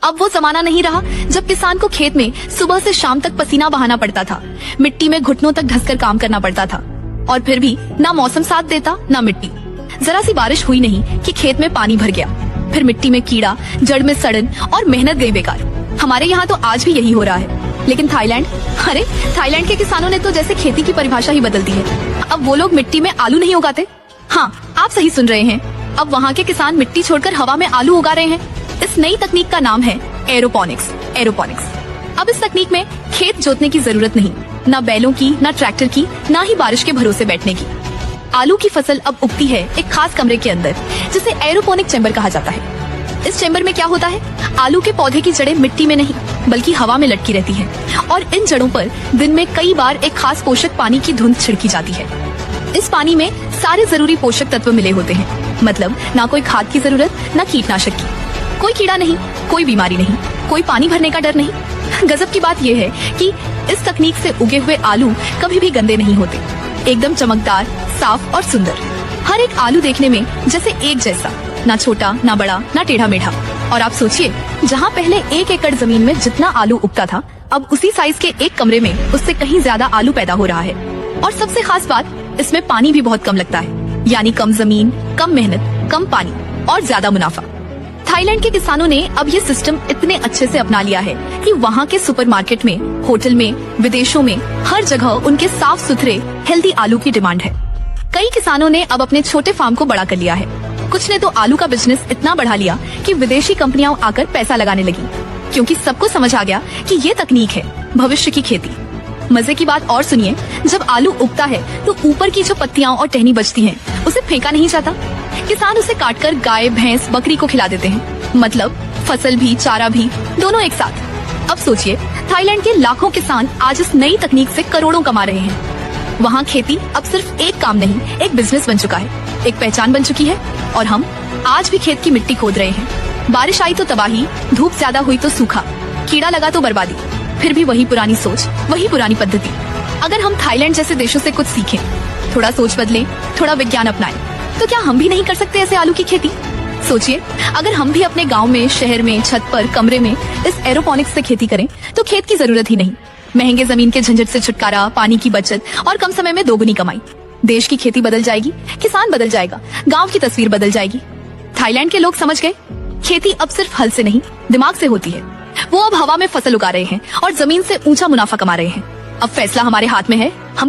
अब वो जमाना नहीं रहा जब किसान को खेत में सुबह से शाम तक पसीना बहाना पड़ता था, मिट्टी में घुटनों तक धंसकर काम करना पड़ता था, और फिर भी ना मौसम साथ देता ना मिट्टी। जरा सी बारिश हुई नहीं कि खेत में पानी भर गया, फिर मिट्टी में कीड़ा, जड़ में सड़न और मेहनत गई बेकार। हमारे यहाँ तो आज भी यही हो रहा है, लेकिन थाईलैंड के किसानों ने तो जैसे खेती की परिभाषा ही बदल दी है। अब वो लोग मिट्टी में आलू नहीं उगाते। हाँ, आप सही सुन रहे हैं, अब वहाँ के किसान मिट्टी छोड़कर हवा में आलू उगा रहे हैं। इस नई तकनीक का नाम है एरोपोनिक्स। अब इस तकनीक में खेत जोतने की जरूरत नहीं, ना बैलों की, ना ट्रैक्टर की, ना ही बारिश के भरोसे बैठने की। आलू की फसल अब उगती है एक खास कमरे के अंदर, जिसे एरोपोनिक चैम्बर कहा जाता है। इस चैम्बर में क्या होता है, आलू के पौधे की जड़ें मिट्टी में नहीं बल्कि हवा में लटकी रहती है, और इन जड़ों पर दिन में कई बार एक खास पोषक पानी की धुंध छिड़की जाती है। इस पानी में सारे जरूरी पोषक तत्व मिले होते हैं, मतलब ना कोई खाद की जरूरत, ना कीटनाशक की, कोई कीड़ा नहीं, कोई बीमारी नहीं, कोई पानी भरने का डर नहीं। गजब की बात यह है कि इस तकनीक से उगे हुए आलू कभी भी गंदे नहीं होते, एकदम चमकदार, साफ और सुंदर। हर एक आलू देखने में जैसे एक जैसा, ना छोटा, ना बड़ा, ना टेढ़ा मेढ़ा। और आप सोचिए, जहाँ पहले 1 एकड़ जमीन में जितना आलू उगता था, अब उसी साइज के एक कमरे में उससे कहीं ज्यादा आलू पैदा हो रहा है। और सबसे खास बात, इसमें पानी भी बहुत कम लगता है, यानी कम जमीन, कम मेहनत, कम पानी और ज्यादा मुनाफा। थाईलैंड के किसानों ने अब ये सिस्टम इतने अच्छे से अपना लिया है कि वहाँ के सुपरमार्केट में, होटल में, विदेशों में हर जगह उनके साफ सुथरे हेल्दी आलू की डिमांड है। कई किसानों ने अब अपने छोटे फार्म को बड़ा कर लिया है। कुछ ने तो आलू का बिजनेस इतना बढ़ा लिया कि विदेशी कंपनियां आकर पैसा लगाने लगी, क्योंकि सबको समझ आ गया कि ये तकनीक है भविष्य की खेती। मजे की बात और सुनिए, जब आलू उगता है तो ऊपर की जो पत्तियां और टहनी बचती हैं, उसे फेंका नहीं जाता। किसान उसे काटकर गाय, भैंस, बकरी को खिला देते हैं, मतलब फसल भी, चारा भी, दोनों एक साथ। अब सोचिए, थाईलैंड के लाखों किसान आज इस नई तकनीक से करोड़ों कमा रहे हैं। वहाँ खेती अब सिर्फ एक काम नहीं, एक बिजनेस बन चुका है, एक पहचान बन चुकी है। और हम आज भी खेत की मिट्टी खोद रहे हैं। बारिश आई तो तबाही, धूप ज्यादा हुई तो सूखा, कीड़ा लगा तो बर्बादी, फिर भी वही पुरानी सोच, वही पुरानी पद्धति। अगर हम थाईलैंड जैसे देशों से कुछ सीखें, थोड़ा सोच बदलें, थोड़ा विज्ञान अपनाएं, तो क्या हम भी नहीं कर सकते ऐसे आलू की खेती? सोचिए, अगर हम भी अपने गांव में, शहर में, छत पर, कमरे में इस एरोपोनिक्स से खेती करें, तो खेत की जरूरत ही नहीं, महंगे जमीन के झंझट से छुटकारा, पानी की बचत और कम समय में दोगुनी कमाई। देश की खेती बदल जाएगी, किसान बदल जाएगा, गांव की तस्वीर बदल जाएगी। थाईलैंड के लोग समझ गए, खेती अब सिर्फ हल से नहीं, दिमाग से होती है। वो अब हवा में फसल उगा रहे हैं और जमीन से ऊंचा मुनाफा कमा रहे हैं। अब फैसला हमारे हाथ में है, हम